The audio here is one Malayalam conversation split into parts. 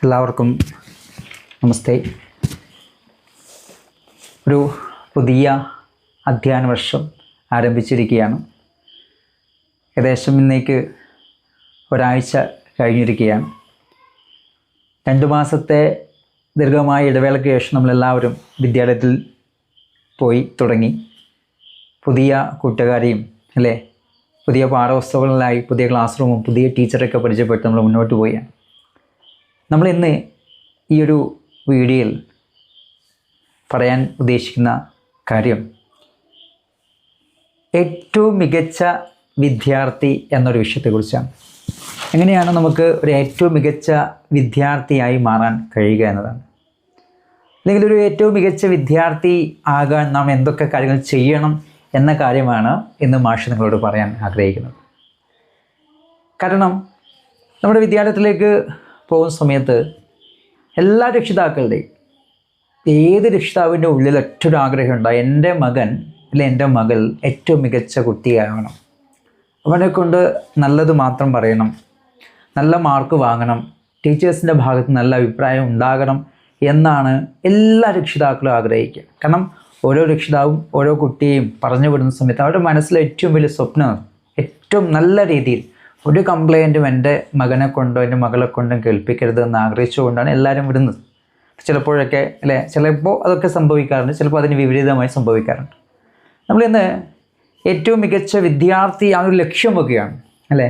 എല്ലാവർക്കും നമസ്തേ. ഒരു പുതിയ അധ്യയന വർഷം ആരംഭിച്ചിരിക്കുകയാണ്. ഏകദേശം ഇന്നേക്ക് ഒരാഴ്ച കഴിഞ്ഞിരിക്കുകയാണ്. 2 മാസത്തെ ദീർഘമായ ഇടവേളയ്ക്ക് ശേഷം നമ്മളെല്ലാവരും വിദ്യാലയത്തിൽ പോയി തുടങ്ങി. പുതിയ കൂട്ടുകാരെയും അല്ലേ, പുതിയ പാഠപുസ്തകങ്ങളിലായി പുതിയ ക്ലാസ് റൂമും പുതിയ ടീച്ചറൊക്കെ പരിചയപ്പെട്ട് നമ്മൾ മുന്നോട്ട് പോവുകയാണ്. നമ്മളിന്ന് ഈ ഒരു വീഡിയോയിൽ പറയാൻ ഉദ്ദേശിക്കുന്ന കാര്യം ഏറ്റവും മികച്ച വിദ്യാർത്ഥി എന്നൊരു വിഷയത്തെക്കുറിച്ചാണ്. എങ്ങനെയാണ് നമുക്ക് ഒരു ഏറ്റവും മികച്ച വിദ്യാർത്ഥിയായി മാറാൻ കഴിയുക എന്നതാണ്. അല്ലെങ്കിൽ ഒരു ഏറ്റവും മികച്ച വിദ്യാർത്ഥി ആകാൻ നാം എന്തൊക്കെ കാര്യങ്ങൾ ചെയ്യണം എന്ന കാര്യമാണ് ഇന്ന് മാഷ് നിങ്ങളോട് പറയാൻ ആഗ്രഹിക്കുന്നത്. കാരണം നമ്മുടെ വിദ്യാലയത്തിലേക്ക് പോകുന്ന സമയത്ത് എല്ലാ രക്ഷിതാക്കളുടെയും, ഏത് രക്ഷിതാവിൻ്റെ ഉള്ളിൽ ഒറ്റൊരു ആഗ്രഹമുണ്ട്, എൻ്റെ മകൻ അല്ലെങ്കിൽ എൻ്റെ മകൾ ഏറ്റവും മികച്ച കുട്ടിയാകണം, അവനെ കൊണ്ട് നല്ലത് മാത്രം പറയണം, നല്ല മാർക്ക് വാങ്ങണം, ടീച്ചേഴ്സിൻ്റെ ഭാഗത്ത് നല്ല അഭിപ്രായം ഉണ്ടാകണം എന്നാണ് എല്ലാ രക്ഷിതാക്കളും ആഗ്രഹിക്കുക. കാരണം ഓരോ രക്ഷിതാവും ഓരോ കുട്ടിയെയും പറഞ്ഞു വിടുന്ന സമയത്ത് അവരുടെ മനസ്സിലെ ഏറ്റവും വലിയ സ്വപ്നം ഏറ്റവും നല്ല രീതിയിൽ ഒരു കംപ്ലൈൻറ്റും എൻ്റെ മകനെ കൊണ്ടോ എൻ്റെ മകളെ കൊണ്ടും കേൾപ്പിക്കരുത് എന്ന് ആഗ്രഹിച്ചുകൊണ്ടാണ് എല്ലാവരും വിടുന്നത്. ചിലപ്പോഴൊക്കെ അല്ലേ, ചിലപ്പോൾ അതൊക്കെ സംഭവിക്കാറുണ്ട്, ചിലപ്പോൾ അതിന് വിപരീതമായി സംഭവിക്കാറുണ്ട്. നമ്മളിന്ന് ഏറ്റവും മികച്ച വിദ്യാർത്ഥി ആ ഒരു ലക്ഷ്യം വെക്കുകയാണ് അല്ലേ.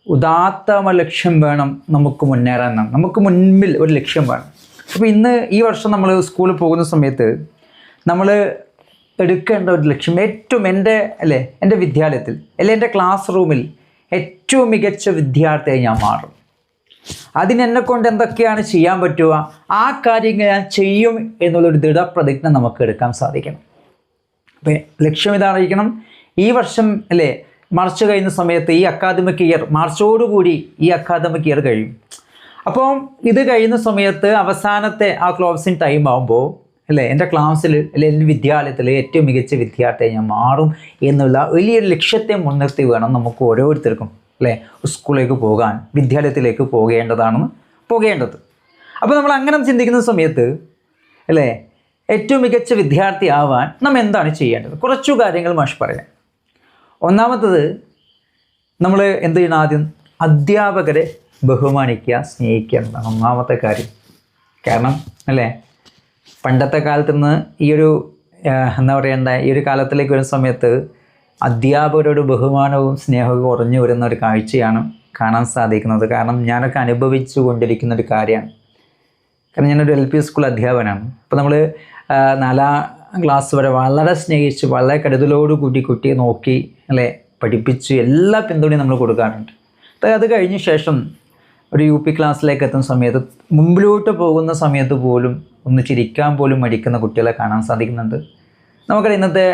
ഉദാത്തമായ ലക്ഷ്യം വേണം നമുക്ക് മുന്നേറാൻ. നമുക്ക് മുൻപിൽ ഒരു ലക്ഷ്യം വേണം. അപ്പോൾ ഇന്ന് ഈ വർഷം നമ്മൾ സ്കൂളിൽ പോകുന്ന സമയത്ത് നമ്മൾ എടുക്കേണ്ട ഒരു ലക്ഷ്യം ഏറ്റവും എൻ്റെ വിദ്യാലയത്തിൽ അല്ലെങ്കിൽ എൻ്റെ ക്ലാസ് റൂമിൽ ഏറ്റവും മികച്ച വിദ്യാർത്ഥിയായി ഞാൻ മാറും. അതിനെന്നെക്കൊണ്ട് എന്തൊക്കെയാണ് ചെയ്യാൻ പറ്റുക, ആ കാര്യങ്ങൾ ഞാൻ ചെയ്യും എന്നുള്ളൊരു ദൃഢപ്രതിജ്ഞ നമുക്ക് എടുക്കാൻ സാധിക്കണം. അപ്പോൾ ലക്ഷ്യം ഇതായിരിക്കണം. ഈ വർഷം മാർച്ച് കഴിയുന്ന സമയത്ത് ഈ അക്കാദമിക് ഇയർ, മാർച്ചോടുകൂടി ഈ അക്കാദമിക് ഇയർ കഴിയും. അപ്പോൾ ഇത് കഴിയുന്ന സമയത്ത് അവസാനത്തെ ആ ക്ലോസിങ് ടൈം ആകുമ്പോൾ എൻ്റെ ക്ലാസ്സിൽ എൻ്റെ വിദ്യാലയത്തിൽ ഏറ്റവും മികച്ച വിദ്യാർത്ഥിയായി ഞാൻ മാറും എന്നുള്ള വലിയൊരു ലക്ഷ്യത്തെ മുൻനിർത്തി വേണം നമുക്ക് ഓരോരുത്തർക്കും സ്കൂളിലേക്ക് പോകാൻ, വിദ്യാലയത്തിലേക്ക് പോകേണ്ടത്. അപ്പോൾ നമ്മൾ അങ്ങനെ ചിന്തിക്കുന്ന സമയത്ത് ഏറ്റവും മികച്ച വിദ്യാർത്ഥി ആവാൻ നാം എന്താണ് ചെയ്യേണ്ടത്? കുറച്ചു കാര്യങ്ങൾ മാഷ് പറയാം. ഒന്നാമത്തത്, നമ്മൾ എന്ത് ചെയ്യണം? ആദ്യം അധ്യാപകരെ ബഹുമാനിക്കുക, സ്നേഹിക്കുക എന്നതാണ് ഒന്നാമത്തെ കാര്യം. കാരണം പണ്ടത്തെ കാലത്ത് നിന്ന് ഈ ഒരു ഈ ഒരു കാലത്തിലേക്ക് വരുന്ന സമയത്ത് അധ്യാപകരോട് ബഹുമാനവും സ്നേഹവും കുറഞ്ഞു വരുന്ന ഒരു കാഴ്ചയാണ് കാണാൻ സാധിക്കുന്നത്. കാരണം ഞാനൊക്കെ അനുഭവിച്ചു കൊണ്ടിരിക്കുന്ന ഒരു കാര്യമാണ്. കാരണം ഞാനൊരു LP സ്കൂൾ അധ്യാപകനാണ്. അപ്പോൾ നമ്മൾ 4ാം ക്ലാസ് വരെ വളരെ സ്നേഹിച്ച് വളരെ കരുതലോടുകൂടി കുട്ടിയെ നോക്കി പഠിപ്പിച്ച് എല്ലാ പിന്തുണയും നമ്മൾ കൊടുക്കാറുണ്ട്. അത് കഴിഞ്ഞ ശേഷം ഒരു UP ക്ലാസ്സിലേക്ക് എത്തുന്ന സമയത്ത് മുമ്പിലോട്ട് പോകുന്ന സമയത്ത് പോലും ഒന്ന് ചിരിക്കാൻ പോലും മടിക്കുന്ന കുട്ടികളെ കാണാൻ സാധിക്കുന്നുണ്ട്. നമുക്കറിയാം ഇന്നത്തെ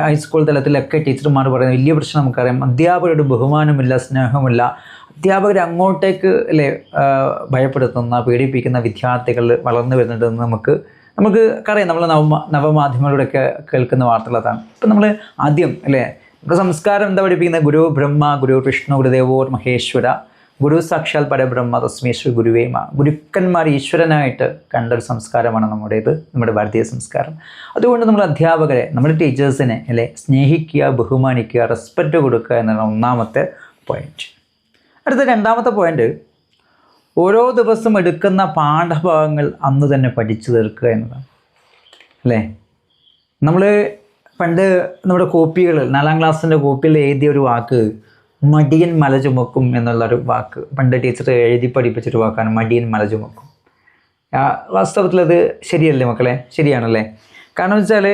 ഹൈസ്കൂൾ തലത്തിലൊക്കെ ടീച്ചർമാർ പറയുന്ന വലിയ പ്രശ്നം നമുക്കറിയാം. അധ്യാപകരുടെ ബഹുമാനമില്ല, സ്നേഹമില്ല. അധ്യാപകരെ അങ്ങോട്ടേക്ക് ഭയപ്പെടുത്തുന്ന, പീഡിപ്പിക്കുന്ന വിദ്യാർത്ഥികൾ വളർന്നു വരുന്നുണ്ടെന്ന് നമുക്ക് അറിയാം. നമ്മൾ നവമാധ്യമങ്ങളിലൂടെയൊക്കെ കേൾക്കുന്ന വാർത്തകൾ അതാണ്. ഇപ്പം നമ്മൾ ആദ്യം നമുക്ക് സംസ്കാരം എന്താ പഠിപ്പിക്കുന്നത്? ഗുരു ബ്രഹ്മ, ഗുരു വിഷ്ണു, ഗുരുദേവോർ മഹേശ്വര, ഗുരു സാക്ഷാൽ പരബ്രഹ്മ തസ്മൈ ഗുരുവേമ. ഗുരുക്കന്മാർ ഈശ്വരനായിട്ട് കണ്ടൊരു സംസ്കാരമാണ് നമ്മുടെ ഭാരതീയ സംസ്കാരം. അതുകൊണ്ട് നമ്മൾ അധ്യാപകരെ, നമ്മുടെ ടീച്ചേഴ്സിനെ സ്നേഹിക്കുക, ബഹുമാനിക്കുക, റെസ്പെക്റ്റ് കൊടുക്കുക എന്നാണ് ഒന്നാമത്തെ പോയിന്റ്. അടുത്ത 2ാമത്തെ പോയിന്റ്, ഓരോ ദിവസം എടുക്കുന്ന പാഠഭാഗങ്ങൾ അന്ന് തന്നെ പഠിച്ചു തീർക്കുക എന്നതാണ്. നമ്മൾ പണ്ട് നമ്മുടെ കോപ്പികൾ, 4ാം ക്ലാസ്സിൻ്റെ കോപ്പിയിൽ എഴുതിയ ഒരു വാക്ക് മടിയൻ മല ചുമക്കും എന്നുള്ളൊരു വാക്ക് പണ്ട് ടീച്ചർ എഴുതി പഠിപ്പിച്ചൊരു വാക്കാണ്, മടിയൻ മല ചുമക്കും. വാസ്തവത്തിൽ അത് ശരിയല്ലേ മക്കളെ? ശരിയാണല്ലേ? കാരണം വെച്ചാൽ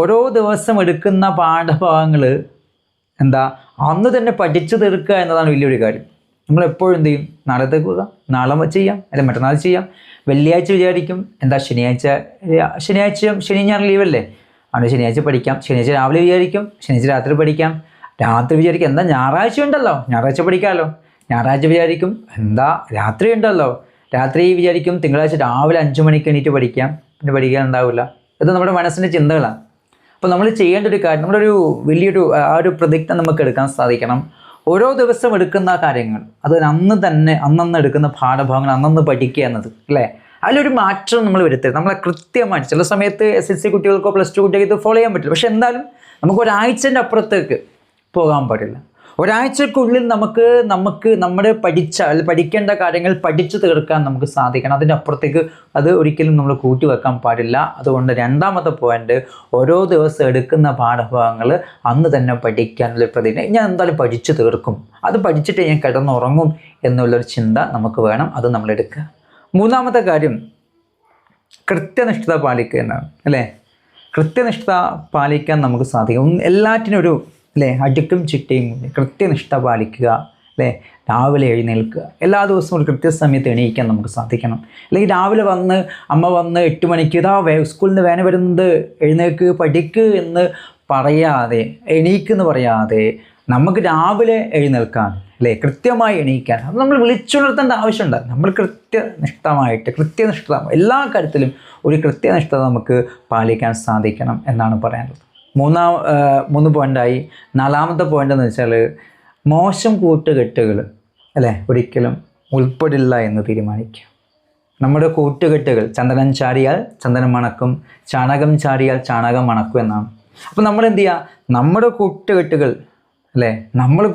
ഓരോ ദിവസം എടുക്കുന്ന പാഠഭാഗങ്ങൾ അന്ന് തന്നെ പഠിച്ചു തീർക്കുക എന്നതാണ് വലിയൊരു കാര്യം. നമ്മളെപ്പോഴും എന്ത് ചെയ്യും? നാളത്തേക്ക് പോകാം, നാളെ ചെയ്യാം, അല്ലെങ്കിൽ മറ്റന്നാൾ ചെയ്യാം. വെള്ളിയാഴ്ച വിചാരിക്കും ശനി ഞായർ ലീവല്ലേ, അവിടെ ശനിയാഴ്ച പഠിക്കാം. ശനിയാഴ്ച രാവിലെ വിചാരിക്കും ശനിയാഴ്ച രാത്രി പഠിക്കാം. രാത്രി വിചാരിക്കും ഞായറാഴ്ച ഉണ്ടല്ലോ, ഞായറാഴ്ച പഠിക്കാമല്ലോ. ഞായറാഴ്ച വിചാരിക്കും രാത്രി ഉണ്ടല്ലോ, രാത്രി വിചാരിക്കും തിങ്കളാഴ്ച രാവിലെ 5 മണിക്ക് എണീറ്റ് പഠിക്കാം. പിന്നെ പഠിക്കാൻ ഉണ്ടാവില്ല. ഇത് നമ്മുടെ മനസ്സിൻ്റെ ചിന്തകളാണ്. അപ്പോൾ നമ്മൾ ചെയ്യേണ്ട ഒരു കാര്യം, നമ്മളൊരു വലിയൊരു ആ ഒരു പ്രതിജ്ഞ നമുക്ക് എടുക്കാൻ സാധിക്കണം. ഓരോ ദിവസം എടുക്കുന്ന കാര്യങ്ങൾ അത് അന്നന്ന് എടുക്കുന്ന പാഠഭാഗങ്ങൾ അന്നന്ന് പഠിക്കുക എന്നത് അല്ലേ, അതിലൊരു മാറ്റം നമ്മൾ വരുത്തരുത്. നമ്മളെ കൃത്യമായിട്ട് ചില സമയത്ത് SSC കുട്ടികൾക്കോ +2 കുട്ടികൾക്ക് ഇത് ഫോളോ ചെയ്യാൻ പറ്റില്ല. പക്ഷെ എന്തായാലും നമുക്ക് ഒരാഴ്ചൻ്റെ അപ്പുറത്തേക്ക് പോകാൻ പാടില്ല. ഒരാഴ്ചക്കുള്ളിൽ നമുക്ക് നമ്മുടെ പഠിക്കേണ്ട കാര്യങ്ങൾ പഠിച്ചു തീർക്കാൻ നമുക്ക് സാധിക്കണം. അതിൻ്റെ അപ്പുറത്തേക്ക് അത് ഒരിക്കലും നമ്മൾ കൂട്ടി വെക്കാൻ പാടില്ല. അതുകൊണ്ട് രണ്ടാമത്തെ പോയിന്റ്, ഓരോ ദിവസം എടുക്കുന്ന പാഠഭാഗങ്ങൾ അന്ന് തന്നെ പഠിക്കാനുള്ള പ്രതിജ്ഞ. ഞാൻ എന്തായാലും പഠിച്ചു തീർക്കും, അത് പഠിച്ചിട്ട് ഞാൻ കിടന്നുറങ്ങും എന്നുള്ളൊരു ചിന്ത നമുക്ക് വേണം. അത് നമ്മൾ എടുക്കുക. മൂന്നാമത്തെ കാര്യം കൃത്യനിഷ്ഠത പാലിക്കുക എന്നാണ് അല്ലേ. കൃത്യനിഷ്ഠത പാലിക്കാൻ നമുക്ക് സാധിക്കും. എല്ലാറ്റിനും ഒരു അല്ലേ അടുക്കും ചിട്ടയും കൃത്യനിഷ്ഠ പാലിക്കുക അല്ലേ. രാവിലെ എഴുന്നേൽക്കുക, എല്ലാ ദിവസവും ഒരു കൃത്യസമയത്ത് എണീക്കാൻ നമുക്ക് സാധിക്കണം. അല്ലെങ്കിൽ രാവിലെ അമ്മ വന്ന് 8 മണിക്ക് ഇതാ സ്കൂളിൽ നിന്ന് വേന വരുന്നത് എഴുന്നേൽക്ക് പഠിക്ക് എന്ന് പറയാതെ, എണീക്കെന്ന് പറയാതെ നമുക്ക് രാവിലെ എഴുന്നേൽക്കാൻ അല്ലേ, കൃത്യമായി എണീക്കാൻ അത് നമ്മൾ വിളിച്ചുണർത്തേണ്ട ആവശ്യമുണ്ട്. നമ്മൾ കൃത്യനിഷ്ഠത എല്ലാ കാര്യത്തിലും ഒരു കൃത്യനിഷ്ഠത നമുക്ക് പാലിക്കാൻ സാധിക്കണം എന്നാണ് പറയാനുള്ളത്. 3 പോയിൻ്റായി. 4ാമത്തെ പോയിൻ്റ് എന്ന് വെച്ചാൽ മോശം കൂട്ടുകെട്ടുകൾ അല്ലേ ഒരിക്കലും ഉൾപ്പെടില്ല എന്ന് തീരുമാനിക്കുക. നമ്മുടെ കൂട്ടുകെട്ടുകൾ ചന്ദനം ചാരിയാൽ ചന്ദനം മണക്കും, ചാണകം ചാരിയാൽ ചാണകം മണക്കും എന്നാണ്. അപ്പോൾ നമ്മൾ എന്ത് ചെയ്യുക, നമ്മുടെ കൂട്ടുകെട്ടുകൾ അല്ലേ, നമ്മുടെ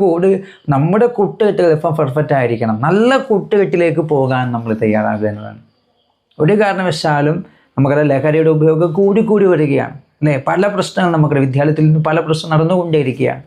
കൂട്ടുകെട്ടുകൾ ഇപ്പം പെർഫെക്റ്റ് ആയിരിക്കണം. നല്ല കൂട്ടുകെട്ടിലേക്ക് പോകാൻ നമ്മൾ തയ്യാറാകുക എന്നതാണ്. ഒരു കാരണവശാലും നമുക്കത് ലഹരിയുടെ ഉപയോഗം കൂടി വരികയാണ് അല്ലേ. പല പ്രശ്നങ്ങൾ നമുക്കറിയാം, വിദ്യാലയത്തിൽ നിന്ന് പല പ്രശ്നം നടന്നുകൊണ്ടേയിരിക്കുകയാണ്.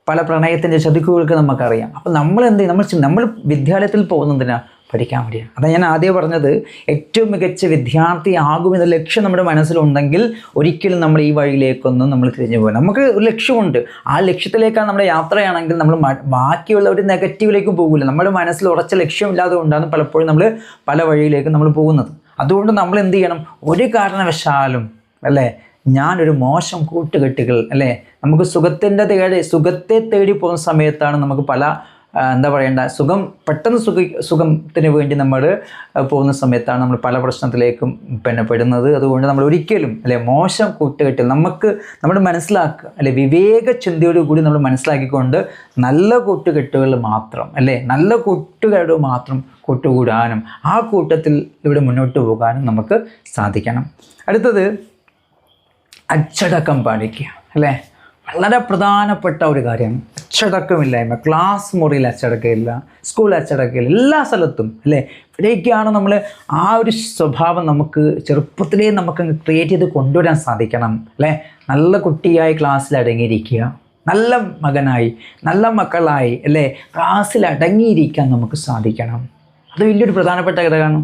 പല പ്രണയത്തിൻ്റെ ചതിക്കുകൾക്ക് നമുക്കറിയാം. അപ്പോൾ നമ്മൾ എന്ത് ചെയ്യും, നമ്മൾ വിദ്യാലയത്തിൽ പോകുന്നതിനാ പഠിക്കാൻ വേണ്ടിയാണ്. അതാണ് ഞാൻ ആദ്യം പറഞ്ഞത്, ഏറ്റവും മികച്ച വിദ്യാർത്ഥി ആകുമെന്ന ലക്ഷ്യം നമ്മുടെ മനസ്സിലുണ്ടെങ്കിൽ ഒരിക്കലും നമ്മൾ ഈ വഴിയിലേക്കൊന്നും നമ്മൾ തിരിഞ്ഞു പോകും. നമുക്ക് ഒരു ലക്ഷ്യമുണ്ട്, ആ ലക്ഷ്യത്തിലേക്കാണ് നമ്മുടെ യാത്രയാണെങ്കിൽ നമ്മൾ ബാക്കിയുള്ള ഒരു നെഗറ്റീവിലേക്കും പോകില്ല. നമ്മുടെ മനസ്സിൽ ഉറച്ച ലക്ഷ്യമില്ലാതെ കൊണ്ടാണ് പലപ്പോഴും നമ്മൾ പല വഴിയിലേക്കും നമ്മൾ പോകുന്നത്. അതുകൊണ്ട് നമ്മൾ എന്ത് ചെയ്യണം, ഒരു കാരണവശാലും അല്ലേ ഞാനൊരു മോശം കൂട്ടുകെട്ടുകൾ അല്ലേ, നമുക്ക് സുഖത്തെ തേടി പോകുന്ന സമയത്താണ് നമുക്ക് പല പെട്ടെന്ന് സുഖത്തിന് വേണ്ടി നമ്മൾ പോകുന്ന സമയത്താണ് നമ്മൾ പല പ്രശ്നത്തിലേക്കും പെടുന്നത്. അതുകൊണ്ട് നമ്മൾ ഒരിക്കലും അല്ലെ മോശം കൂട്ടുകെട്ടിൽ നമ്മൾ മനസ്സിലാക്കുക അല്ലെ, വിവേക ചിന്തയോടുകൂടി നമ്മൾ മനസ്സിലാക്കിക്കൊണ്ട് നല്ല കൂട്ടുകെട്ടുകൾ മാത്രം അല്ലേ, നല്ല കൂട്ടുകാരോട് മാത്രം കൂട്ടുകൂടാനും ആ കൂട്ടത്തിൽ ഇവിടെ മുന്നോട്ട് പോകാനും നമുക്ക് സാധിക്കണം. അടുത്തത് അച്ചടക്കം പാലിക്കുക അല്ലേ. വളരെ പ്രധാനപ്പെട്ട ഒരു കാര്യമാണ് അച്ചടക്കമില്ലായ്മ. ക്ലാസ് മുറിയിൽ അച്ചടക്കമില്ല, സ്കൂൾ അച്ചടക്കമില്ല, എല്ലാ സ്ഥലത്തും അല്ലേ. ഇവിടേക്കാണ് നമ്മൾ ആ ഒരു സ്വഭാവം നമുക്ക് ചെറുപ്പത്തിലേ നമുക്ക് ക്രിയേറ്റ് ചെയ്ത് കൊണ്ടുവരാൻ സാധിക്കണം അല്ലേ. നല്ല കുട്ടിയായി ക്ലാസ്സിൽ അടങ്ങിയിരിക്കുക, നല്ല മകനായി നല്ല മക്കളായി അല്ലേ ക്ലാസ്സിൽ അടങ്ങിയിരിക്കാൻ നമുക്ക് സാധിക്കണം. അത് വലിയൊരു പ്രധാനപ്പെട്ട ഘടകമാണ്.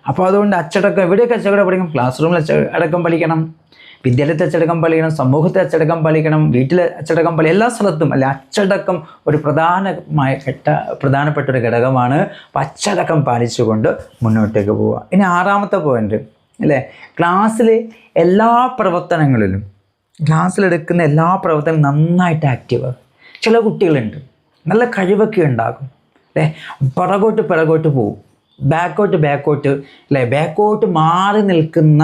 അപ്പോൾ അതുകൊണ്ട് അച്ചടക്കം എവിടെയൊക്കെ അച്ചടക്കം പഠിക്കണം, ക്ലാസ് റൂമിൽ അച്ചടക്കം പഠിക്കണം, വിദ്യാലയത്തെ അച്ചടക്കം പാലിക്കണം, സമൂഹത്തെ അച്ചടക്കം പാലിക്കണം, വീട്ടിലെ അച്ചടക്കം പാലിക്കണം, എല്ലാ സ്ഥലത്തും അല്ലെ അച്ചടക്കം ഒരു പ്രധാനപ്പെട്ട ഒരു ഘടകമാണ്. അച്ചടക്കം പാലിച്ചുകൊണ്ട് മുന്നോട്ടേക്ക് പോവുക. ഇനി 6ാമത്തെ പോയിന്റ് അല്ലേ, ക്ലാസ്സിലെ എല്ലാ പ്രവർത്തനങ്ങളിലും ക്ലാസ്സിലെടുക്കുന്ന എല്ലാ പ്രവർത്തനങ്ങളും നന്നായിട്ട് ആക്റ്റീവ്. ചില കുട്ടികളുണ്ട് നല്ല കഴിവൊക്കെ ഉണ്ടാകും അല്ലേ, പിറകോട്ട് പോവും, ബാക്കോട്ട് അല്ലേ, ബാക്കോട്ട് മാറി നിൽക്കുന്ന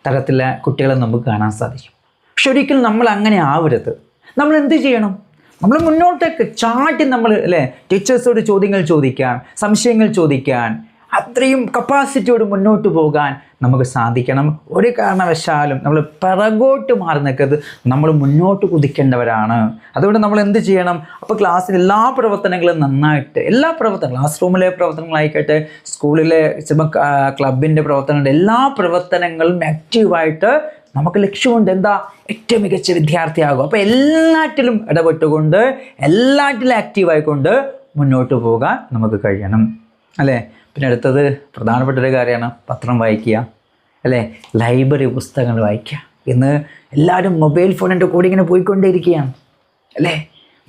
തരത്തിലെ കുട്ടികളെ നമുക്ക് കാണാൻ സാധിക്കും. പക്ഷെ ഒരിക്കലും നമ്മൾ അങ്ങനെ ആവരുത്. നമ്മൾ എന്ത് ചെയ്യണം, നമ്മൾ മുന്നോട്ടേക്ക് ചാട്ടി നമ്മൾ അല്ലേ ടീച്ചേഴ്സോട് ചോദ്യങ്ങൾ ചോദിക്കാൻ, സംശയങ്ങൾ ചോദിക്കാൻ, അത്രയും കപ്പാസിറ്റിയോട് മുന്നോട്ട് പോകാൻ നമുക്ക് സാധിക്കണം. ഒരു കാരണവശാലും നമ്മൾ പിറകോട്ട് മാറി നിൽക്കരുത്, നമ്മൾ മുന്നോട്ട് കുതിക്കേണ്ടവരാണ്. അതുകൊണ്ട് നമ്മൾ എന്ത് ചെയ്യണം, അപ്പോൾ ക്ലാസ്സിൽ എല്ലാ പ്രവർത്തനങ്ങളും നന്നായിട്ട് ക്ലാസ് റൂമിലെ പ്രവർത്തനങ്ങളായിക്കോട്ടെ, സ്കൂളിലെ ക്ലബിൻ്റെ പ്രവർത്തനങ്ങളുടെ എല്ലാ പ്രവർത്തനങ്ങളും ആക്റ്റീവായിട്ട് നമുക്ക് ലക്ഷ്യമുണ്ട്, എന്താ ഏറ്റവും മികച്ച വിദ്യാർത്ഥിയാകും. അപ്പോൾ എല്ലാറ്റിലും ഇടപെട്ടുകൊണ്ട് എല്ലാറ്റിലും ആക്റ്റീവായിക്കൊണ്ട് മുന്നോട്ട് പോകാൻ നമുക്ക് കഴിയണം അല്ലേ. പിന്നെ അടുത്തത് പ്രധാനപ്പെട്ടൊരു കാര്യമാണ് പത്രം വായിക്കുക അല്ലേ, ലൈബ്രറി പുസ്തകങ്ങൾ വായിക്കുക. ഇന്ന് എല്ലാവരും മൊബൈൽ ഫോണിൻ്റെ കൂടെ ഇങ്ങനെ പോയിക്കൊണ്ടേയിരിക്കുകയാണ് അല്ലേ.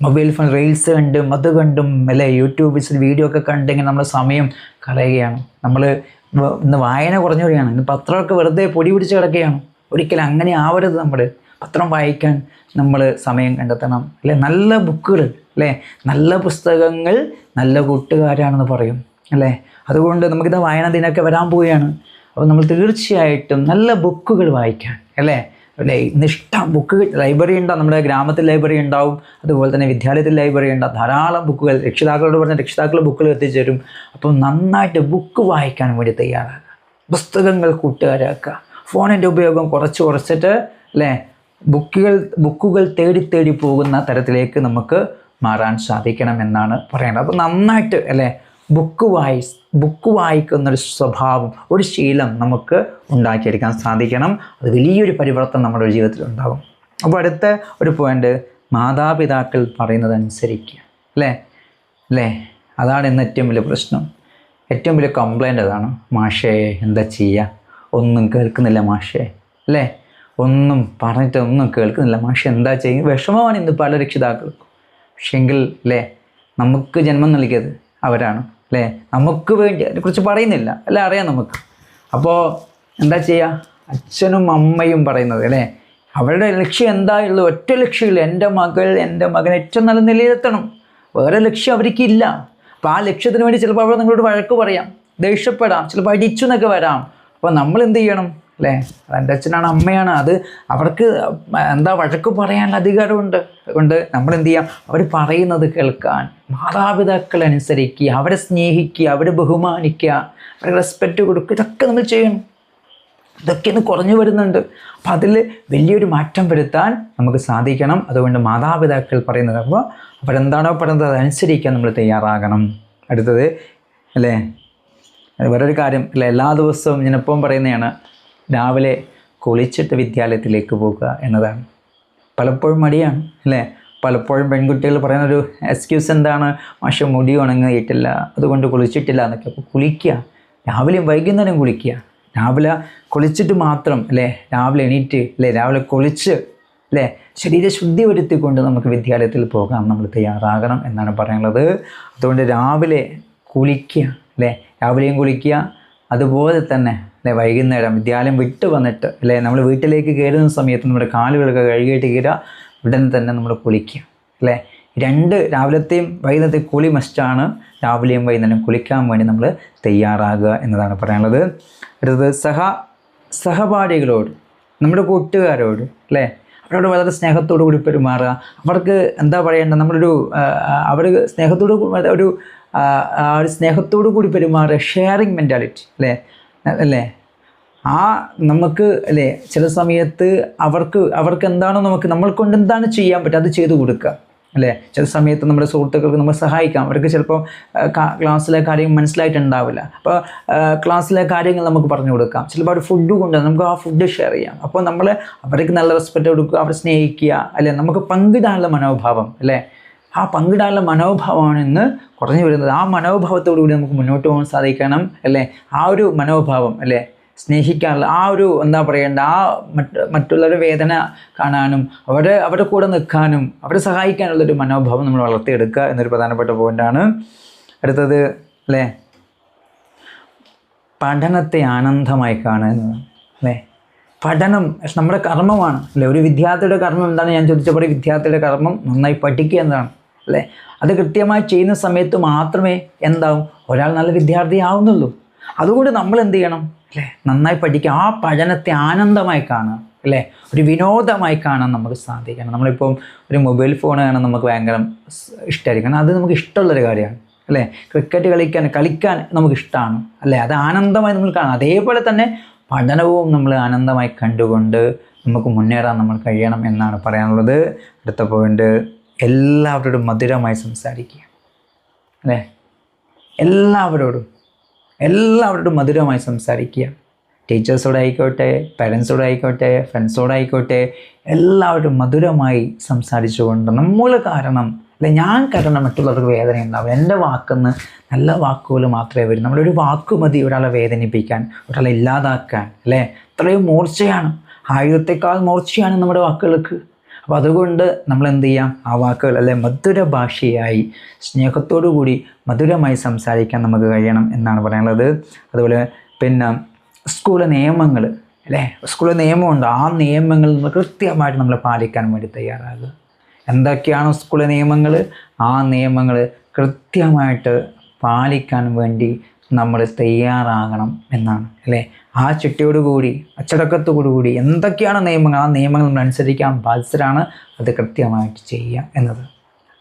മൊബൈൽ ഫോൺ റീൽസ് കണ്ടും അത് കണ്ടും അല്ലേ യൂട്യൂബിൽ വീഡിയോ ഒക്കെ കണ്ടിങ്ങനെ നമ്മൾ സമയം കളയുകയാണ്. നമ്മൾ ഇന്ന് വായന കുറഞ്ഞു വരികയാണ്, ഇന്ന് പത്രമൊക്കെ വെറുതെ പൊടി പിടിച്ച് കിടക്കുകയാണ്. ഒരിക്കലും അങ്ങനെ ആവരുത്. നമ്മൾ പത്രം വായിക്കാൻ നമ്മൾ സമയം കണ്ടെത്തണം അല്ലേ. നല്ല ബുക്കുകൾ അല്ലേ, നല്ല പുസ്തകങ്ങൾ നല്ല കൂട്ടുകാരാണെന്ന് പറയും അല്ലേ. അതുകൊണ്ട് നമുക്കിത് വായന ദിനമൊക്കെ വരാൻ പോവുകയാണ്. അപ്പോൾ നമ്മൾ തീർച്ചയായിട്ടും നല്ല ബുക്കുകൾ വായിക്കാൻ അല്ലേ, അല്ലേ? ഇഷ്ടം ബുക്ക് ലൈബ്രറി ഉണ്ടാവും, നമ്മുടെ ഗ്രാമത്തിൽ ലൈബ്രറി ഉണ്ടാവും, അതുപോലെ തന്നെ വിദ്യാലയത്തിൽ ലൈബ്രറി ഉണ്ടാവും, ധാരാളം ബുക്കുകൾ രക്ഷിതാക്കളോട് പറഞ്ഞാൽ രക്ഷിതാക്കൾ ബുക്കുകൾ എത്തിച്ചേരും. അപ്പം നന്നായിട്ട് ബുക്ക് വായിക്കാൻ വേണ്ടി തയ്യാറാക്കുക, പുസ്തകങ്ങൾ കൂട്ടുകാരാക്കുക, ഫോണിൻ്റെ ഉപയോഗം കുറച്ചിട്ട് അല്ലേ ബുക്കുകൾ തേടി പോകുന്ന തരത്തിലേക്ക് നമുക്ക് മാറാൻ സാധിക്കണം എന്നാണ് പറയുന്നത്. അപ്പോൾ നന്നായിട്ട് അല്ലേ ബുക്ക് വായിക്കുന്നൊരു സ്വഭാവം, ഒരു ശീലം നമുക്ക് ഉണ്ടാക്കിയെടുക്കാൻ സാധിക്കണം. അത് വലിയൊരു പരിവർത്തനം നമ്മുടെ ജീവിതത്തിൽ ഉണ്ടാകും. അപ്പോൾ അടുത്ത ഒരു പോയിന്റ്, മാതാപിതാക്കൾ പറയുന്നത് അനുസരിക്കുക. അല്ലേ അതാണ് ഇന്ന് ഏറ്റവും വലിയ പ്രശ്നം, ഏറ്റവും വലിയ കംപ്ലൈൻ്റ് അതാണ്. മാഷേ എന്താ ചെയ്യുക, ഒന്നും കേൾക്കുന്നില്ല മാഷേ, അല്ലേ ഒന്നും പറഞ്ഞിട്ട് ഒന്നും കേൾക്കുന്നില്ല മാഷേ, എന്താ ചെയ്യുക? വിഷമമാണ് ഇന്ന് പല രക്ഷിതാക്കൾക്കും. പക്ഷേങ്കിൽ അല്ലേ നമുക്ക് ജന്മം നൽകിയത് അവരാണ്, അല്ലേ നമുക്ക് വേണ്ടി അതിനെക്കുറിച്ച് പറയുന്നില്ല, അല്ലേ അറിയാം നമുക്ക്. അപ്പോൾ എന്താ ചെയ്യുക? അച്ഛനും അമ്മയും പറയുന്നത് അല്ലേ അവരുടെ ലക്ഷ്യം എന്തായുള്ളൂ? ഒറ്റ ലക്ഷ്യമില്ല, എൻ്റെ മകൻ ഏറ്റവും നല്ല നിലയിലെത്തണം, വേറെ ലക്ഷ്യം അവർക്കില്ല. അപ്പോൾ ആ ലക്ഷ്യത്തിന് വേണ്ടി ചിലപ്പോൾ അവർ നിങ്ങളോട് വഴക്ക് പറയാം, ദേഷ്യപ്പെടാം, ചിലപ്പോൾ അടിച്ചു എന്നൊക്കെ വരാം. അപ്പോൾ നമ്മൾ എന്ത് ചെയ്യണം? അല്ലേ അതെൻ്റെ അച്ഛനാണ് അമ്മയാണ്, അത് അവർക്ക് വഴക്ക് പറയാനുള്ള അധികാരമുണ്ട്. അതുകൊണ്ട് നമ്മൾ എന്ത് ചെയ്യുക? അവർ പറയുന്നത് കേൾക്കാൻ, മാതാപിതാക്കളെ അനുസരിക്കുക, അവരെ സ്നേഹിക്കുക, അവരെ ബഹുമാനിക്കുക, അവരെ റെസ്പെക്റ്റ് കൊടുക്കുക, ഇതൊക്കെ നമ്മൾ ചെയ്യണം. ഇതൊക്കെ ഇന്ന് കുറഞ്ഞു വരുന്നുണ്ട്. അപ്പം അതിൽ വലിയൊരു മാറ്റം വരുത്താൻ നമുക്ക് സാധിക്കണം. അതുകൊണ്ട് മാതാപിതാക്കൾ പറയുന്നത്, അപ്പോൾ അവരെന്താണോ പറയുന്നത് അതനുസരിക്കാൻ നമ്മൾ തയ്യാറാകണം. അടുത്തത് അല്ലേ വേറൊരു കാര്യം അല്ലേ, എല്ലാ ദിവസവും ഞാനെപ്പം പറയുന്നതാണ്, രാവിലെ കുളിച്ചിട്ട് വിദ്യാലയത്തിലേക്ക് പോകുക എന്നതാണ്. പലപ്പോഴും മടിയാണ് അല്ലേ, പലപ്പോഴും പെൺകുട്ടികൾ പറയുന്നൊരു എക്സ്ക്യൂസ് എന്താണ്? മാഷ മുടി ഉണങ്ങിയിട്ടില്ല, അതുകൊണ്ട് കുളിച്ചിട്ടില്ല എന്നൊക്കെ. അപ്പോൾ കുളിക്കുക, രാവിലെയും വൈകുന്നേരം കുളിക്കുക. രാവിലെ കുളിച്ചിട്ട് മാത്രം അല്ലേ, രാവിലെ എണീറ്റ് അല്ലേ രാവിലെ കുളിച്ച് അല്ലേ ശരീരശുദ്ധി വരുത്തിക്കൊണ്ട് നമുക്ക് വിദ്യാലയത്തിൽ പോകാൻ നമ്മൾ തയ്യാറാകണം എന്നാണ് പറയുന്നത്. അതുകൊണ്ട് രാവിലെ കുളിക്കുക അല്ലേ, രാവിലെയും കുളിക്കുക, അതുപോലെ തന്നെ അല്ലേ വൈകുന്നേരം വിദ്യാലയം വിട്ട് വന്നിട്ട് അല്ലേ നമ്മൾ വീട്ടിലേക്ക് കയറുന്ന സമയത്ത് നമ്മുടെ കാലുകളൊക്കെ കഴുകിയിട്ട് കയറുക, ഉടനെ തന്നെ നമ്മൾ കുളിക്കുക അല്ലേ. രാവിലത്തെയും വൈകുന്നേരത്തെയും കുളി മസ്റ്റാണ്. രാവിലെയും വൈകുന്നേരം കുളിക്കാൻ വേണ്ടി നമ്മൾ തയ്യാറാകുക എന്നതാണ് പറയാനുള്ളത്. അടുത്തത് സഹപാഠികളോട്, നമ്മുടെ കൂട്ടുകാരോട് അല്ലേ അവരോട് വളരെ സ്നേഹത്തോടു കൂടി പെരുമാറുക. അവർക്ക് എന്താ പറയേണ്ടത്, അവർ സ്നേഹത്തോടു കൂടി പെരുമാറുക, ഷെയറിങ് മെൻറ്റാലിറ്റി അല്ലേ നമുക്ക് അല്ലേ ചില സമയത്ത് അവർക്ക് എന്താണോ നമ്മൾ കൊണ്ട് എന്താണ് ചെയ്യാൻ പറ്റുക അത് ചെയ്തു കൊടുക്കുക അല്ലേ. ചില സമയത്ത് നമ്മുടെ സുഹൃത്തുക്കൾക്ക് നമ്മൾ സഹായിക്കാം, അവർക്ക് ചിലപ്പോൾ ക്ലാസ്സിലെ കാര്യങ്ങൾ മനസ്സിലായിട്ടുണ്ടാവില്ല, അപ്പോൾ ക്ലാസ്സിലെ കാര്യങ്ങൾ നമുക്ക് പറഞ്ഞു കൊടുക്കാം. ചിലപ്പോൾ അവർ ഫുഡ് കൊണ്ടുവന്ന് നമുക്ക് ആ ഫുഡ് ഷെയർ ചെയ്യാം. അപ്പോൾ അവർക്ക് നല്ല റെസ്പെക്റ്റ് കൊടുക്കുക, അവരെ സ്നേഹിക്കുക അല്ലേ. നമുക്ക് പങ്കിടാനുള്ള മനോഭാവം അല്ലേ, ആ പങ്കിടാനുള്ള മനോഭാവമാണ് ഇന്ന് കുറഞ്ഞു വരുന്നത്. ആ മനോഭാവത്തോടു കൂടി നമുക്ക് മുന്നോട്ട് പോകാൻ സാധിക്കണം അല്ലേ. ആ ഒരു മനോഭാവം അല്ലേ, സ്നേഹിക്കാനുള്ള ആ ഒരു മറ്റുള്ളവരുടെ വേദന കാണാനും അവരുടെ കൂടെ നിൽക്കാനും അവരെ സഹായിക്കാനുള്ളൊരു മനോഭാവം നമ്മൾ വളർത്തിയെടുക്കുക എന്നൊരു പ്രധാനപ്പെട്ട പോയിൻ്റാണ്. അടുത്തത് അല്ലേ പഠനത്തെ ആനന്ദമായി കാണുക അല്ലേ. പഠനം നമ്മുടെ കർമ്മമാണ് അല്ലേ. ഒരു വിദ്യാർത്ഥിയുടെ കർമ്മം എന്താണ് ഞാൻ ചോദിച്ചപ്പോൾ വിദ്യാർത്ഥിയുടെ കർമ്മം നന്നായി പഠിക്കുക എന്നതാണ് അല്ലേ. അത് കൃത്യമായി ചെയ്യുന്ന സമയത്ത് മാത്രമേ ഒരാൾ നല്ല വിദ്യാർത്ഥി ആവുന്നുള്ളൂ. അതുകൊണ്ട് നമ്മൾ എന്ത് ചെയ്യണം അല്ലേ, നന്നായി പഠിക്കുക, ആ പഠനത്തെ ആനന്ദമായി കാണുക അല്ലേ, ഒരു വിനോദമായി കാണാൻ നമുക്ക് സാധിക്കണം. നമ്മളിപ്പം ഒരു മൊബൈൽ ഫോൺ കാണാൻ നമുക്ക് ഭയങ്കര ഇഷ്ടമായിരിക്കണം, അത് നമുക്ക് ഇഷ്ടമുള്ളൊരു കാര്യമാണ് അല്ലേ. ക്രിക്കറ്റ് കളിക്കാൻ നമുക്ക് ഇഷ്ടമാണ് അല്ലേ, അത് ആനന്ദമായി നമ്മൾ കാണാം. അതേപോലെ തന്നെ പഠനവും നമ്മൾ ആനന്ദമായി കണ്ടുകൊണ്ട് നമുക്ക് മുന്നേറാൻ നമ്മൾ കഴിയണം എന്നാണ് പറയാനുള്ളത്. അടുത്ത പോയിൻ്റ്, എല്ലാവരോടും മധുരമായി സംസാരിക്കുക അല്ലേ. എല്ലാവരോടും മധുരമായി സംസാരിക്കുക. ടീച്ചേഴ്സോടായിക്കോട്ടെ, പാരൻസോടായിക്കോട്ടെ, ഫ്രണ്ട്സോടായിക്കോട്ടെ, എല്ലാവരും മധുരമായി സംസാരിച്ചുകൊണ്ട് ഞാൻ കാരണം മറ്റുള്ളവർക്ക് വേദന ഉണ്ടാവും. എൻ്റെ വാക്കെന്ന് നല്ല വാക്കുകൾ മാത്രമേ വരും. നമ്മളൊരു വാക്ക് മതി ഒരാളെ വേദനിപ്പിക്കാൻ, ഒരാളെ ഇല്ലാതാക്കാൻ അല്ലേ. അത്രയും മൂർച്ചയാണ്, ആയുധത്തെക്കാൾ മൂർച്ചയാണ് നമ്മുടെ വാക്കുകൾക്ക്. അപ്പോൾ അതുകൊണ്ട് നമ്മൾ എന്ത് ചെയ്യാം, ആ വാക്കുകൾ അല്ലെ മധുര ഭാഷയായി സ്നേഹത്തോടു കൂടി മധുരമായി സംസാരിക്കാൻ നമുക്ക് കഴിയണം എന്നാണ് പറയാനുള്ളത്. അതുപോലെ പിന്നെ സ്കൂളിലെ നിയമങ്ങൾ അല്ലേ, സ്കൂളിലെ നിയമമുണ്ട്, ആ നിയമങ്ങൾ നമ്മൾ കൃത്യമായിട്ട് നമ്മൾ പാലിക്കാൻ വേണ്ടി തയ്യാറാകുക. എന്തൊക്കെയാണോ സ്കൂളിലെ നിയമങ്ങൾ, ആ നിയമങ്ങൾ കൃത്യമായിട്ട് പാലിക്കാൻ വേണ്ടി നമ്മൾ തയ്യാറാകണം എന്നാണ് അല്ലേ. ആ ചിട്ടയോടുകൂടി അച്ചടക്കത്തോടുകൂടി എന്തൊക്കെയാണ് നിയമങ്ങൾ, ആ നിയമങ്ങൾ നമ്മൾ അനുസരിക്കാൻ ബാധ്യസ്ഥരാണ്. അത് കൃത്യമായിട്ട് ചെയ്യുക എന്നത്.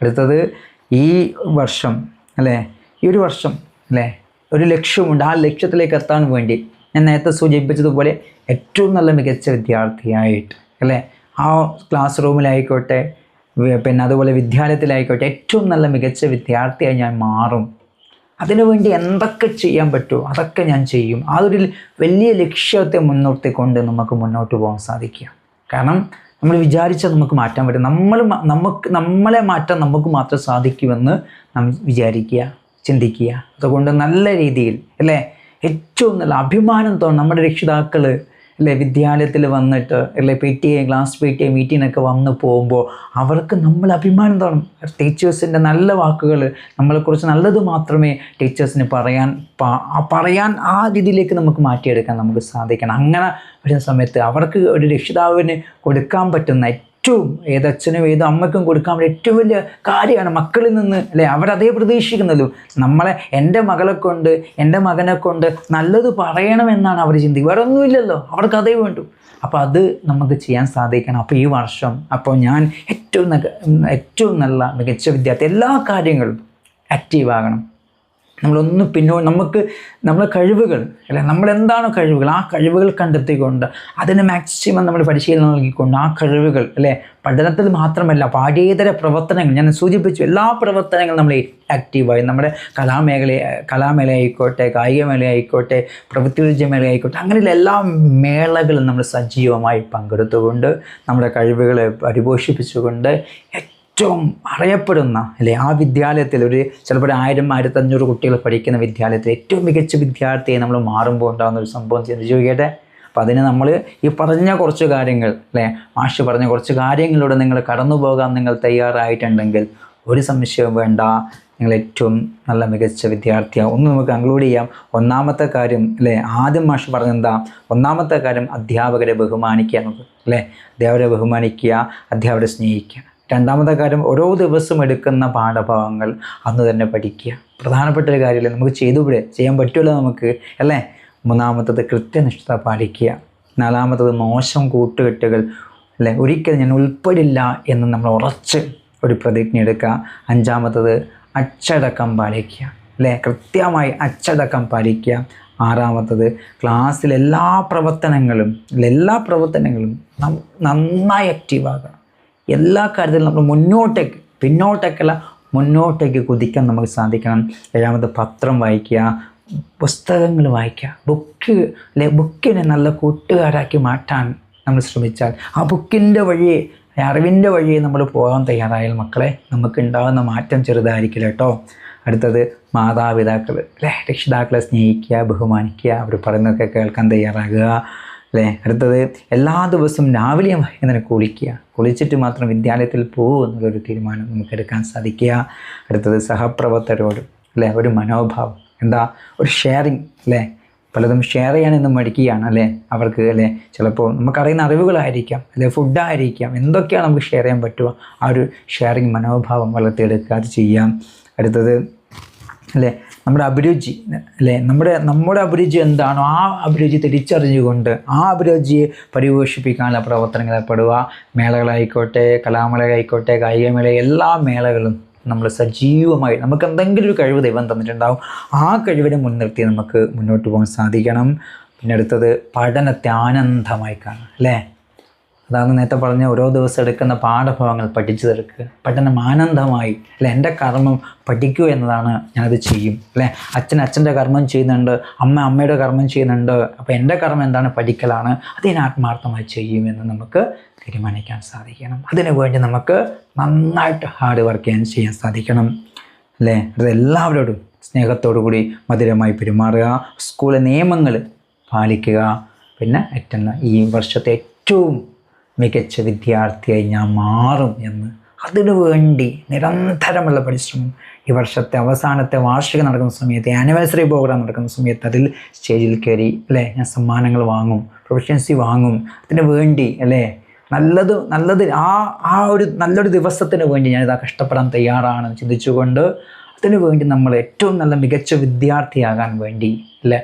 അടുത്തത് ഈ വർഷം അല്ലേ, ഈ ഒരു വർഷം അല്ലേ ഒരു ലക്ഷ്യമുണ്ട്. ആ ലക്ഷ്യത്തിലേക്ക് എത്താൻ വേണ്ടി ഞാൻ നേരത്തെ സൂചിപ്പിച്ചതുപോലെ ഏറ്റവും നല്ല മികച്ച വിദ്യാർത്ഥിയായിട്ട് അല്ലേ, ആ ക്ലാസ് റൂമിലായിക്കോട്ടെ പിന്നെ അതുപോലെ വിദ്യാലയത്തിലായിക്കോട്ടെ ഏറ്റവും നല്ല മികച്ച വിദ്യാർത്ഥിയായി ഞാൻ മാറും. അതിനുവേണ്ടി എന്തൊക്കെ ചെയ്യാൻ പറ്റുമോ അതൊക്കെ ഞാൻ ചെയ്യും. ആ ഒരു വലിയ ലക്ഷ്യത്തെ മുൻനിർത്തിക്കൊണ്ട് നമുക്ക് മുന്നോട്ട് പോകാൻ സാധിക്കുക. കാരണം നമ്മൾ വിചാരിച്ചാൽ നമുക്ക് മാറ്റാൻ പറ്റും. നമ്മളെ മാറ്റാൻ നമുക്ക് മാത്രം സാധിക്കുമെന്ന് നമ്മൾ വിചാരിക്കുക, ചിന്തിക്കുക. അതുകൊണ്ട് നല്ല രീതിയിൽ അല്ലേ ഏറ്റവും നല്ല അഭിമാനം തോന്നും. നമ്മുടെ രക്ഷിതാക്കൾ അല്ലേ വിദ്യാലയത്തിൽ വന്നിട്ട് അല്ലേ PTA ക്ലാസ് PTA മീറ്റിങ്ങിനൊക്കെ വന്ന് പോകുമ്പോൾ അവർക്ക് നമ്മൾ അഭിമാനം തോന്നും. ടീച്ചേഴ്സിൻ്റെ നല്ല വാക്കുകൾ, നമ്മളെക്കുറിച്ച് നല്ലത് മാത്രമേ ടീച്ചേഴ്സിന് പറയാൻ ആ രീതിയിലേക്ക് നമുക്ക് മാറ്റിയെടുക്കാൻ നമുക്ക് സാധിക്കണം. അങ്ങനെ വരുന്ന സമയത്ത് അവർക്ക് ഒരു രക്ഷിതാവിന് കൊടുക്കാൻ പറ്റുന്ന ഏറ്റവും ഏതച്ഛനും ഏത് അമ്മയ്ക്കും കൊടുക്കാൻ പറ്റുന്ന ഏറ്റവും വലിയ കാര്യമാണ് മക്കളിൽ നിന്ന് അല്ലേ. അവരതേ പ്രതീക്ഷിക്കുന്നല്ലോ. എൻ്റെ മകളെ കൊണ്ട് എൻ്റെ മകനെ കൊണ്ട് നല്ലത് പറയണമെന്നാണ് അവർ ചിന്തിക്കുക. വേറെ ഒന്നുമില്ലല്ലോ, അവർക്ക് അതേ വേണ്ടു. അപ്പോൾ അത് നമുക്ക് ചെയ്യാൻ സാധിക്കണം. അപ്പോൾ ഈ വർഷം ഞാൻ ഏറ്റവും നല്ല മികച്ച വിദ്യാർത്ഥി, എല്ലാ കാര്യങ്ങളും ആക്റ്റീവാകണം. നമ്മളെ കഴിവുകൾ അല്ലെ, നമ്മളെന്താണോ കഴിവുകൾ ആ കഴിവുകൾ കണ്ടെത്തിക്കൊണ്ട് അതിന് മാക്സിമം നമ്മൾ പരിശീലനം നൽകിക്കൊണ്ട് ആ കഴിവുകൾ അല്ലേ പഠനത്തിൽ മാത്രമല്ല പാഠ്യേതര പ്രവർത്തനങ്ങൾ ഞാൻ സൂചിപ്പിച്ചു, എല്ലാ പ്രവർത്തനങ്ങളും നമ്മൾ ആക്റ്റീവായി നമ്മുടെ കലാമേളയായിക്കോട്ടെ, കായിക മേളയായിക്കോട്ടെ, പ്രവൃത്തിവിരുദ്ധ മേളയായിക്കോട്ടെ, അങ്ങനെയുള്ള എല്ലാ മേളകളും നമ്മൾ സജീവമായി പങ്കെടുത്തുകൊണ്ട് നമ്മുടെ കഴിവുകളെ പരിപോഷിപ്പിച്ചുകൊണ്ട് ഏറ്റവും അറിയപ്പെടുന്ന അല്ലേ ആ വിദ്യാലയത്തിൽ ചിലപ്പോൾ 1000-1500 കുട്ടികൾ പഠിക്കുന്ന വിദ്യാലയത്തിൽ ഏറ്റവും മികച്ച വിദ്യാർത്ഥിയെ നമ്മൾ മാറുമ്പോൾ ഉണ്ടാകുന്ന ഒരു സംഭവം ചിന്തിച്ച് നോക്കിയിട്ട്. അപ്പോൾ അതിന് നമ്മൾ ഈ പറഞ്ഞ കുറച്ച് കാര്യങ്ങൾ അല്ലേ, മാഷ് പറഞ്ഞ കുറച്ച് കാര്യങ്ങളിലൂടെ നിങ്ങൾ കടന്നു പോകാൻ നിങ്ങൾ തയ്യാറായിട്ടുണ്ടെങ്കിൽ ഒരു സംശയവും വേണ്ട, നിങ്ങൾ ഏറ്റവും നല്ല മികച്ച വിദ്യാർത്ഥിയാവും. ഒന്ന് നമുക്ക് കൺക്ലൂഡ് ചെയ്യാം. ഒന്നാമത്തെ കാര്യം അല്ലേ, ആദ്യം മാഷ് പറഞ്ഞെന്താ, ഒന്നാമത്തെ കാര്യം അധ്യാപകരെ ബഹുമാനിക്കുക എന്നത് അല്ലേ. അധ്യാപകരെ ബഹുമാനിക്കുക, അധ്യാപകരെ സ്നേഹിക്കുക. രണ്ടാമത്തെ കാര്യം ഓരോ ദിവസം എടുക്കുന്ന പാഠഭാഗങ്ങൾ അന്ന് തന്നെ പഠിക്കുക. പ്രധാനപ്പെട്ട ഒരു കാര്യമല്ലേ, നമുക്ക് ചെയ്യാൻ പറ്റുമല്ലോ നമുക്ക് അല്ലേ. മൂന്നാമത്തത് കൃത്യനിഷ്ഠത പാലിക്കുക. നാലാമത്തത് മോശം കൂട്ടുകെട്ടുകൾ അല്ലേ ഒരിക്കലും ഞാൻ ഉൾപ്പെടില്ല എന്ന് നമ്മൾ ഉറച്ച് ഒരു പ്രതിജ്ഞ എടുക്കുക. അഞ്ചാമത്തത് അച്ചടക്കം പാലിക്കുക അല്ലേ, കൃത്യമായി അച്ചടക്കം പാലിക്കുക. ആറാമത്തത് ക്ലാസ്സിലെ എല്ലാ പ്രവർത്തനങ്ങളും നന്നായി ആക്റ്റീവാകുക. എല്ലാ കാര്യത്തിലും നമ്മൾ മുന്നോട്ടേക്ക് കുതിക്കാൻ നമുക്ക് സാധിക്കണം. ഏഴാമത് പത്രം വായിക്കുക, പുസ്തകങ്ങൾ വായിക്കുക. ബുക്കിനെ നല്ല കൂട്ടുകാരാക്കി മാറ്റാൻ നമ്മൾ ശ്രമിച്ചാൽ ആ ബുക്കിൻ്റെ വഴിയെ അറിവിൻ്റെ വഴിയെ നമ്മൾ പോകാൻ തയ്യാറായാൽ മക്കളെ നമുക്കുണ്ടാകുന്ന മാറ്റം ചെറുതായിരിക്കില്ല കേട്ടോ. അടുത്തത് മാതാപിതാക്കൾ അല്ലേ, രക്ഷിതാക്കളെ സ്നേഹിക്കുക, ബഹുമാനിക്കുക, അവർ പറയുന്നതൊക്കെ കേൾക്കാൻ തയ്യാറാകുക അല്ലേ. അടുത്തത് എല്ലാ ദിവസവും രാവിലെയും വൈകുന്നേരം കുളിച്ചിട്ട് മാത്രം വിദ്യാലയത്തിൽ പോകും എന്നുള്ളൊരു തീരുമാനം നമുക്ക് എടുക്കാൻ സാധിക്കുക. അടുത്തത് സഹപ്രവർത്തകരോട് അല്ലേ ഒരു മനോഭാവം, ഒരു ഷെയറിങ് അല്ലേ. പലതും ഷെയർ ചെയ്യാനെന്ന് മടിക്കുകയാണ് അല്ലേ അവർക്ക് അല്ലേ. ചിലപ്പോൾ നമുക്കറിയുന്ന അറിവുകളായിരിക്കാം അല്ലെ, ഫുഡായിരിക്കാം, എന്തൊക്കെയാണ് നമുക്ക് ഷെയർ ചെയ്യാൻ പറ്റുക, ആ ഒരു ഷെയറിങ് മനോഭാവം വളർത്തിയെടുക്കുക, അത് ചെയ്യാം. അടുത്തത് അല്ലേ നമ്മുടെ അഭിരുചി അല്ലേ, നമ്മുടെ അഭിരുചി എന്താണോ ആ അഭിരുചി തിരിച്ചറിഞ്ഞുകൊണ്ട് ആ അഭിരുചിയെ പരിപോഷിപ്പിക്കാനുള്ള പ്രവർത്തനങ്ങൾ ഏർപ്പെടുക. മേളകളായിക്കോട്ടെ, കലാമേളയായിക്കോട്ടെ, കായികമേള, എല്ലാ മേളകളും നമ്മൾ സജീവമായി നമുക്ക് എന്തെങ്കിലും ഒരു കഴിവ് ദൈവം തന്നിട്ടുണ്ടാവും, ആ കഴിവിനെ മുൻനിർത്തി നമുക്ക് മുന്നോട്ട് പോകാൻ സാധിക്കണം. പിന്നെ അടുത്തത് പഠനത്തെ ആനന്ദമായി കാണുക അല്ലേ. അതാണ് നേരത്തെ പറഞ്ഞ ഓരോ ദിവസം എടുക്കുന്ന പാഠഭാഗങ്ങൾ പഠിച്ചു തീർക്കുക. പഠനം ആനന്ദമായി അല്ലെ, എൻ്റെ കർമ്മം പഠിക്കുക എന്നതാണ്, ഞാനത് ചെയ്യും അല്ലേ. അച്ഛൻ്റെ കർമ്മം ചെയ്യുന്നുണ്ട്, അമ്മയുടെ കർമ്മം ചെയ്യുന്നുണ്ട്, അപ്പോൾ എൻ്റെ കർമ്മം എന്താണ്, പഠിക്കലാണ്, അത് ഞാൻ ആത്മാർത്ഥമായി ചെയ്യുമെന്ന് നമുക്ക് തീരുമാനിക്കാൻ സാധിക്കണം. അതിനു വേണ്ടി നമുക്ക് നന്നായിട്ട് ഹാർഡ് വർക്ക് ചെയ്യാൻ സാധിക്കണം അല്ലേ. അത് എല്ലാവരോടും സ്നേഹത്തോടു കൂടി മധുരമായി പെരുമാറുക, സ്കൂളിലെ നിയമങ്ങൾ പാലിക്കുക. പിന്നെ ഈ വർഷത്തെ ഏറ്റവും മികച്ച വിദ്യാർത്ഥിയായി ഞാൻ മാറും എന്ന് അതിനുവേണ്ടി നിരന്തരമുള്ള പരിശ്രമം. ഈ വർഷത്തെ അവസാനത്തെ വാർഷികം നടക്കുന്ന സമയത്ത്, ആനിവേഴ്സറി പ്രോഗ്രാം നടക്കുന്ന സമയത്ത് അതിൽ സ്റ്റേജിൽ കയറി അല്ലേ ഞാൻ സമ്മാനങ്ങൾ വാങ്ങും, പ്രൊഫഷൻസി വാങ്ങും. അതിന് വേണ്ടി അല്ലേ നല്ലത് ആ ഒരു നല്ലൊരു ദിവസത്തിന് വേണ്ടി ഞാനിതാ കഷ്ടപ്പെടാൻ തയ്യാറാണ് ചിന്തിച്ചുകൊണ്ട് അതിനുവേണ്ടി നമ്മൾ ഏറ്റവും നല്ല മികച്ച വിദ്യാർത്ഥിയാകാൻ വേണ്ടി അല്ലേ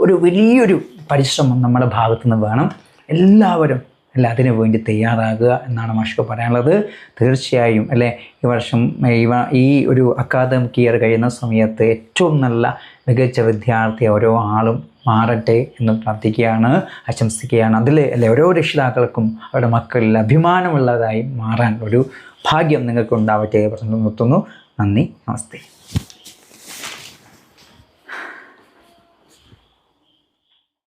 ഒരു വലിയൊരു പരിശ്രമം നമ്മുടെ ഭാഗത്തു നിന്ന് വേണം. എല്ലാവരും അല്ല അതിനു വേണ്ടി തയ്യാറാകുക എന്നാണ് മാഷ്ക്ക് പറയാനുള്ളത്. തീർച്ചയായും അല്ലേ ഈ വർഷം ഈ ഒരു അക്കാദമിക് ഇയർ കഴിയുന്ന സമയത്ത് ഏറ്റവും നല്ല മികച്ച വിദ്യാർത്ഥി ഓരോ ആളും മാറട്ടെ എന്ന് പ്രാർത്ഥിക്കുകയാണ്, ആശംസിക്കുകയാണ്. അതിൽ അല്ലെ ഓരോ രക്ഷിതാക്കൾക്കും അവരുടെ മക്കളിൽ അഭിമാനമുള്ളതായി മാറാൻ ഒരു ഭാഗ്യം നിങ്ങൾക്ക് ഉണ്ടാവട്ടെ. നിർത്തുന്നു. നന്ദി, നമസ്തേ.